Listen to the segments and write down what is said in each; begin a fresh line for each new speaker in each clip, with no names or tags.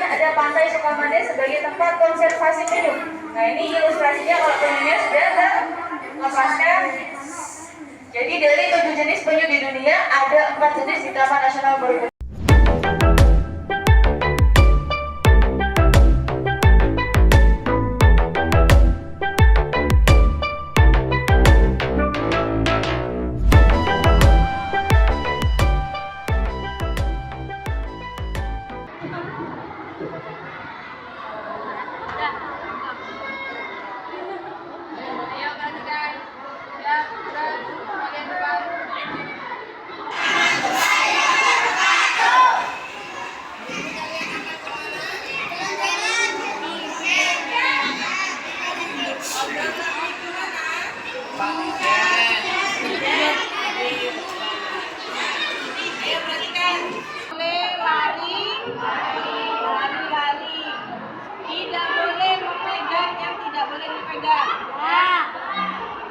ada Pantai Sukamana sebagai tempat konservasi penyu. Nah, ini ilustrasinya kalau penyunya sudah terlepaskan. Jadi dari 7 jenis penyu di dunia, ada 4 jenis di Taman Nasional Borobudur.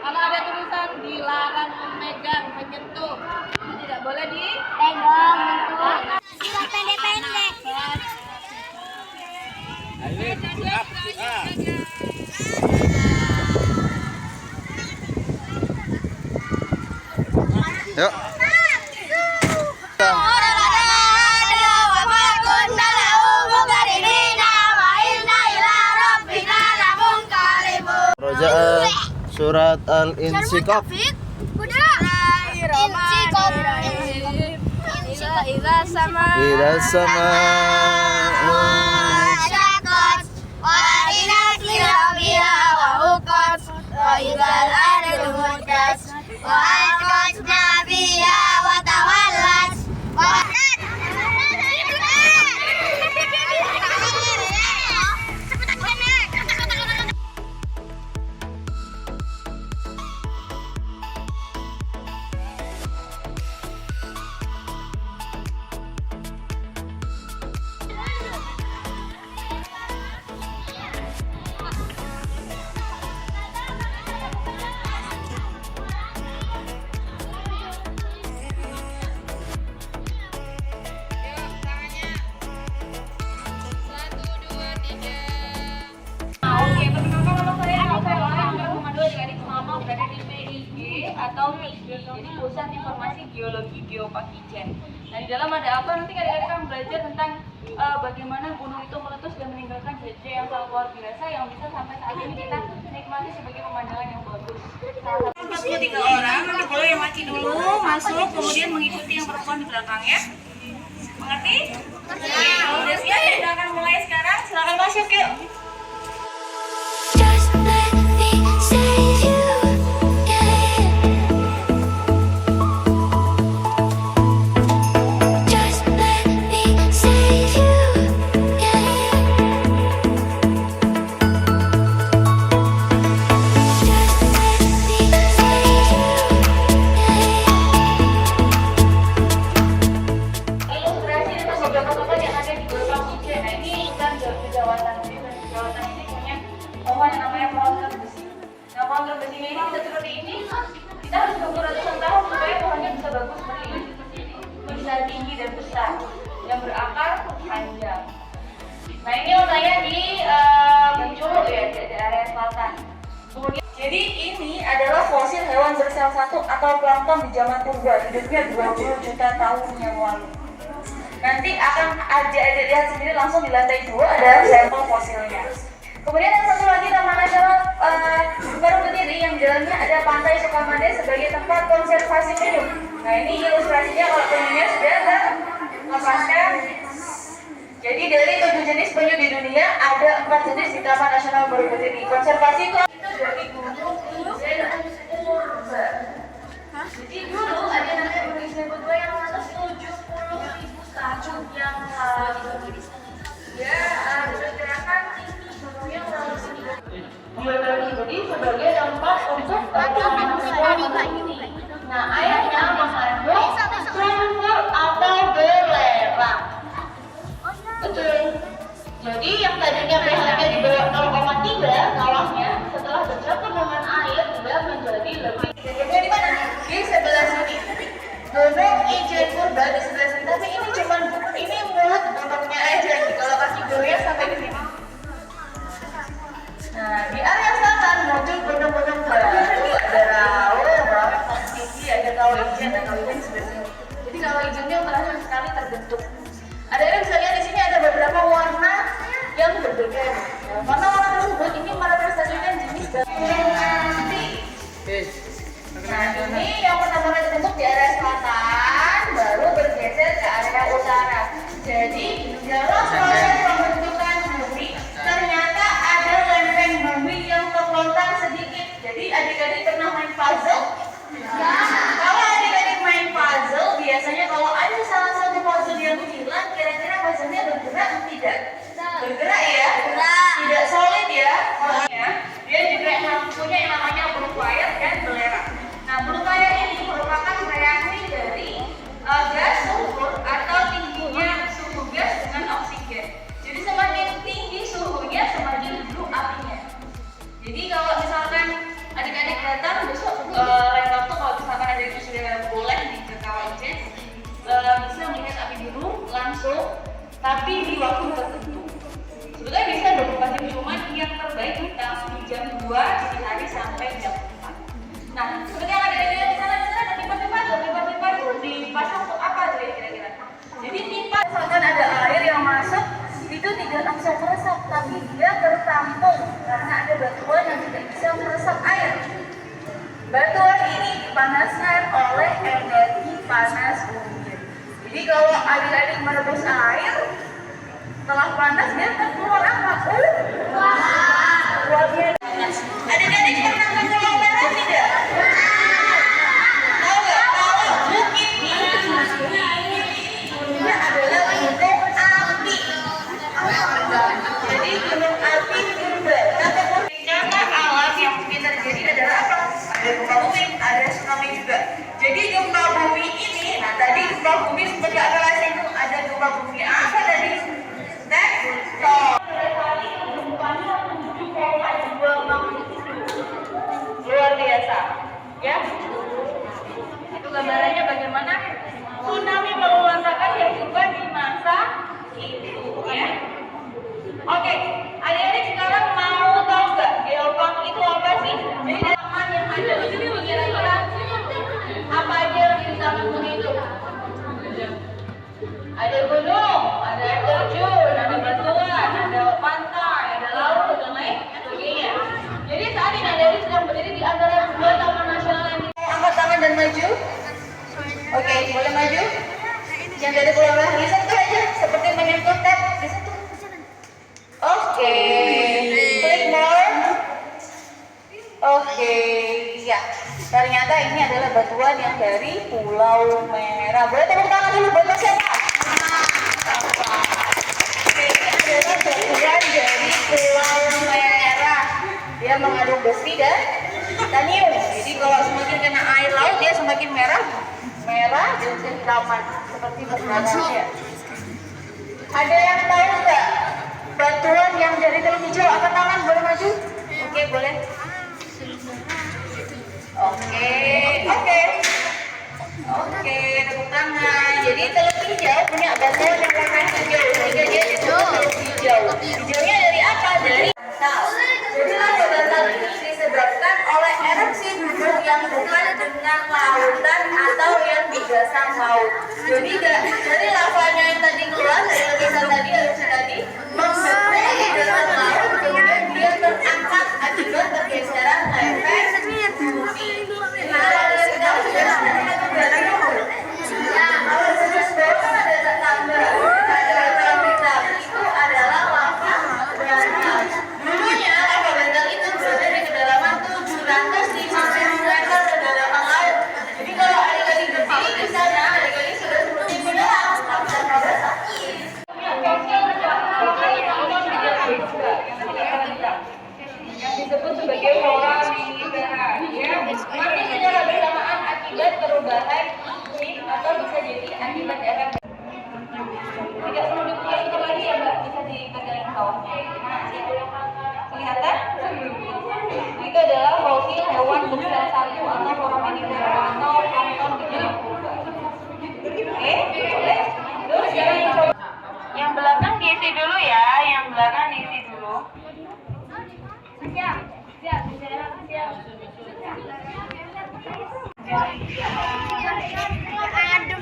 Kalau ada tulisan dilarang memegang, menyentuh, itu tidak boleh dipegang, menyentuh.
Sila pendek-pendek.
Yuk. Roja'ah surat Al-Insyikaq.
Ila sama syaqat wa ila sirabiha wa uqat wa ila al-ardu muddat wa alqatna biha wa tawallat wa
berada di PIG atau PIGI, jadi Pusat Informasi Geologi Geopakijen. Nah, di dalam ada apa? Nanti adik-adik akan belajar tentang bagaimana gunung itu meletus dan meninggalkan jejak yang sangat luar biasa yang bisa sampai saat ini kita nikmati sebagai pemandangan yang bagus. 43 orang, nanti boleh yang laki dulu masuk, kemudian mengikuti yang perempuan di belakang ya. Mengerti? Kalau udah siap, kita akan mulai sekarang. Silakan masuk yuk. Kita harus tunggu ratusan tahun supaya pohonnya bisa bagus berdiri, bisa tinggi dan besar, yang berakar panjang. Nah, ini letaknya di Bengkulu ya, di area selatan. Kemudian, jadi ini adalah fosil hewan bersel satu atau plankton di zaman purba, hidupnya 20 juta tahun yang lalu. Nanti akan adik-adik lihat sendiri langsung di lantai 2 ada sampel fosilnya. Kemudian yang satu lagi Taman Nasional baru berdiri yang di dalamnya ada Pantai Sukamana sebagai tempat konservasi penyu. Nah, ini ilustrasinya kalau penyunya sudah terlepaskan. Jadi dari 7 jenis penyu di dunia, ada 4 jenis di Taman Nasional Borobudur ini. Konservasi itu dari gunung purba. Jadi dulu ada namanya Gunung Purba yang atas 70.000 tahun yang lalu. Ya, diperkirakan jadi sebagai tempat untuk penyelamatan ini. Nah, ayahnya mengandung sulfur atau belerang. Betul. Jadi yang tadinya pH-nya di bawah 0,3 kawahnya setelah bercampur dengan air sudah menjadi lebih. Jadi di mana? Di sebelah sini. Gunung Ijen Purba di sebelah sini. Tapi ini cuma ini mulut bentuknya aja. Kalau kaki gue hijaunya terasa sekali terbentuk. Adik-adik bisa lihat di sini ada beberapa warna yang berbeda. Nah, warna-warna tersebut ini merepresentasikan jenis nanti. Nah, ini yang pertama kali terbentuk di area selatan, baru bergeser ke area utara. Jadi dalam proses pembentukan bumi, ternyata ada lempeng bumi yang terlontar sedikit. Jadi adik-adik pernah main puzzle? Ya. Kalau adik-adik main puzzle, biasanya kalau ada salah satu puzzle yang hilang, kira-kira puzzle-nya bergerak atau tidak? Bergerak ya? Tidak solid ya? Dia juga punya yang namanya blue fire dan belerang. Nah, blue fire ini merupakan reaksi dari gas sulfur atau tingginya suhu gas dengan oksigen. Jadi semakin tinggi suhunya, semakin blue apinya. Jadi kalau misalkan adik-adik datang besok lain waktu, kalau misalkan adik-adik sudah boleh di KKWJ, bisa melihat api biru langsung, tapi di waktu tertentu. Sebetulnya bisa 24 jam, cuman yang terbaik kita di jam 2 dini hari sampai jam 4. Nah, seperti yang adik-adik lihat di sana ada pipa-pipa dipasang untuk apa tuh ya kira-kira? Jadi pipa, misalkan ada air yang masuk, itu tidak langsung meresap, tapi dia tertampung karena ada batuan yang tidak bisa meresap air. Batuan ini dipanaskan oleh energi panas bumi. Jadi kalau adik-adik merebus air, setelah panas dia akan keluar apa? Uapnya. Adik-adik pernah ke Pulau Merah tidak? Tahu nggak? Kalau bukit ini adalah gunung api. Jadi gunung api Sumber. Bencana alam yang mungkin terjadi adalah apa? Ada gempa bumi, ada tsunami juga. Jadi gempa bumi ini, nah tadi gempa bumi seperti ada itu, ada gempa bumi apa tadi? Tektonik. Luar biasa, ya. Itu gambarannya bagaimana tsunami melontarkan kehidupan di masa itu, ya. Oke, adik-adik sekarang mau tahu nggak geopang itu apa sih? Jadi taman yang ada di sini kira-kira apa aja yang di taman itu? Ada gunung, ada air terjun, ada batuan, ada pantai, ada laut, dan lain sebagainya. Jadi saat ini adik-adik sedang berdiri di antara dua taman nasional yang angkat tangan dan maju. Oke, boleh maju. Yang dari Pulau Merah disentuh aja, seperti menyentuh tab, disentuh. Oke, klik more. Oke, ya. Ternyata ini adalah batuan yang dari Pulau Merah. Boleh tepuk tangan dulu buat siapa? Oke, ini adalah batuan dari Pulau Merah. Dia mengandung besi dan titanium. Jadi kalau semakin kena air laut, dia semakin merah dan kehitaman seperti berdarahnya. Ada yang tahu nggak batuan yang dari telur hijau? Angkat tangan, boleh maju? Oke, boleh. Oke, tepuk tangan. Jadi telur hijau punya batuan yang warna hijau, sehingga dia disebut telur hijau. Hijaunya dari apa? Dari batal. Jadi lava batal ini disebabkan oleh erupsi gunung yang bukan dengan lautan atau yang di dasar laut. Jadi dari lavanya yang tadi keluar dari lukisan tadi, membentuk di dasar laut, kemudian dia terangkat akibat pergeseran lempeng bumi. Itu adalah lava bantal. Dulunya lava bantal itu berada di kedalaman 750 meter kedalaman laut. Jadi kalau adik-adik berdiri di sana, adik-adik sudah seperti menyelam tanpa basah. Yang disebut sebagai flora nigera, ya. Mati secara bersamaan akibat perubahan iklim atau bisa jadi akibat efek. Tidak perlu diputar itu lagi ya Mbak, bisa dipegang bawahnya. Nah, kelihatan? Nah, itu adalah fosil hewan besar satu atau flora nigera atau plankton di dalam purba. Oke, boleh? Terus yang belakang diisi dulu ya, yang belakang diisi dulu. Siap. Adem.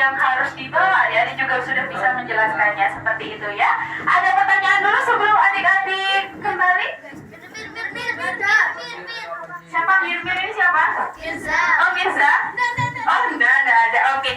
yang harus dibawa. Adik-adik juga sudah bisa menjelaskannya seperti itu ya. Ada pertanyaan dulu sebelum adik-adik kembali? Siapa Mirmir ini siapa?
Mirza.
Oh Mirza? Oh enggak ada. Oke.